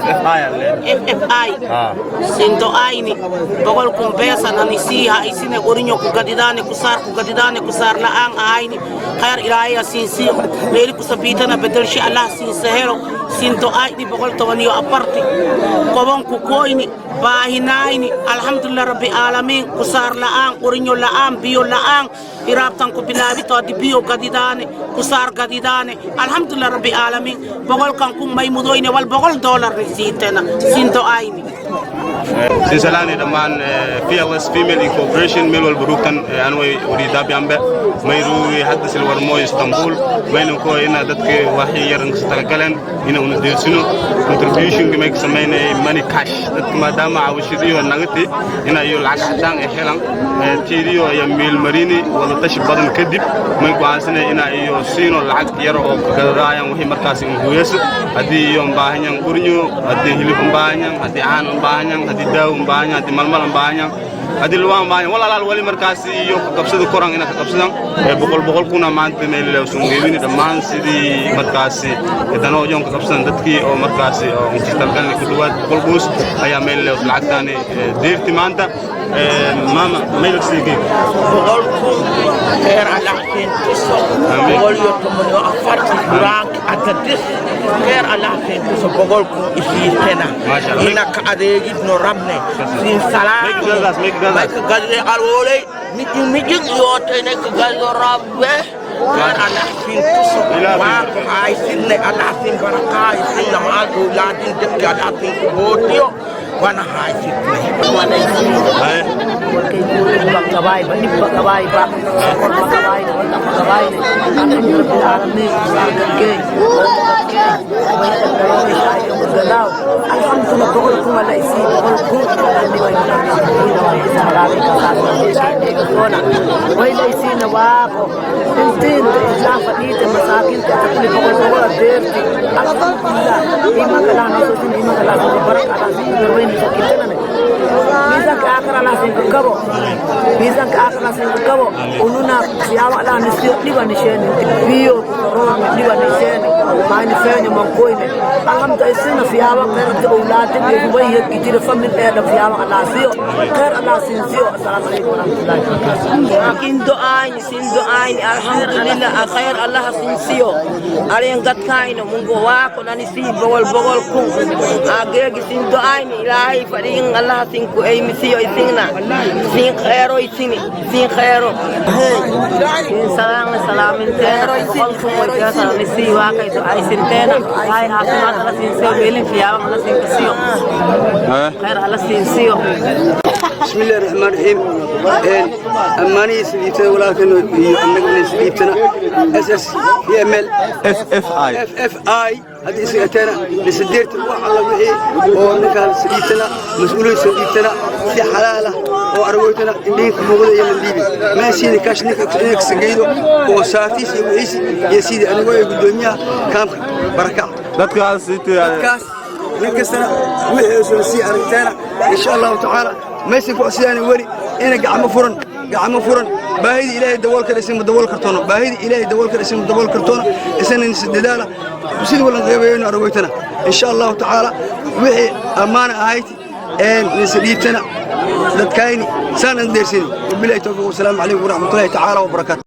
FFI Sinto Aini Bogol Kumpesa Nanisiha Isine Gorinho Kugadidane Kusar Laang Aini Khair Ilaya Sinsi Meri Kusapitana Bedelshi Allah Sinsehero Sinto Aini Bogol Tawanio Aparti Kobon Kukoini Bahinaini Alhamdulillah Rabbi Alamin Kusar Laang Gorinho Laang Bio Laang Iraptan Kubilabito di Bio Gadidane Kusar Gadidane Alhamdulillah Rabbi Alamin Bogol Kankum Maimudoine Wal Bogol Dollar Resitena Sinto Aini Sinsalani daman fearless female incorporation Milwal Burukan anway urida biambe mayru hadis alwarmo Istanbul maynu ko ina dadka waxi yaran istaqalan ina una deelsino contribution gi make sameeyay money cash dadka maadaama awshadiyo nagati ina iyo lacag cadaan ay helan tiiriyo ay meel marini wala tash badan kadib may go'aansanay ina iyo siino lacag yar oo gadaayan wixii markaas in hooyayso hadii iyo baahanyan gurnyo hadii hilib baahanyan hadii aan baahanyan hadii daaw baahanyan hadii malmal baahanyan hadii luwaan baahanyan wala la wali markaas iyo qabsada koran ina qabsadan boqol kuna maanta meel la soo geeyay dhamaan sidii markaas idano joon qabsadan dadkii oo markaas oo istalkan ku dhawaad boqol goos ayaa meel la lacagtaani deerti maanta mama meel siigi boqol ku heer ala kin boqol yo tomo afarti rank atadis heer ala kin so boqol ku isitena ina ka adeegi no rabne sin salam make galle alwole niji yo tene ka gallo rabbe heer ala kin so ma ay sinne ala kin baraka ay sinne ma do ladin de ala kin botiyo wana haji wana ay porque bagabay bani bagabay ba or bagabay wala bagabay alhamdulillah alamin ke alhamdulillah bogol ko wala isi bogol ko andi wa salaami ka kona wala isi na waqo intin la fadit masakin ka takli bogol derti alhamdulillah ima kala no sin ima kala barak ala sin Bisa ka akra sin kabo ununa siyawa la nisio diwa nisheni bio diwa nisheni maani fenye mankoine alhamdulillah isina siyawa qeyrta awlaadi bi way kitira famin eeda siyawa ala siyo qeyr ala sin siyo assalamu alaykum wa rahmatullahi wa barakatuh akin do aini alhamdulillah khair allah sin siyo aren gatkaino mungo wa ko nani si bogol ku agegi sin do aini ilahi farin allah sin ku ay misiyo isingna sin khairo isini sin khairo salam intena qolkum wa jasa nisi wa kay do ay sintena ay asmat ala sin siyo belin fiyawa ala sin siyo khair ala sin siyo بسم الله الرحمن الرحيم أماني سليتنا ولكن أنك سليتنا أساس يعمل FFI هذه سليتنا لسديرت الواحد الله وحي وأنك سليتنا مسؤولين سليتنا في حلالة وأرويتنا إنك موجودة يوم الليبي ما سيني كاش نك سجيدو وصافي سيوحيسي يا سيدي أنا ويا الدنيا كام بركة dadka siitay نكسنا وحي سي أرتنا إن شاء الله تعالى ما يسكوا سياني ولي أنا قاعد فرن باهي إلهي دول كرسم دول كرتون باهي إلهي دول كرسم دول كرتون إسنا نسدداله بسيط ولا غيبين أرويتنا إن شاء الله تعالى وحي أمانة هايتي إن نسليتنا دتكايني سان ندرسين بالله توفيق والسلام عليكم ورحمة الله تعالى وبركاته.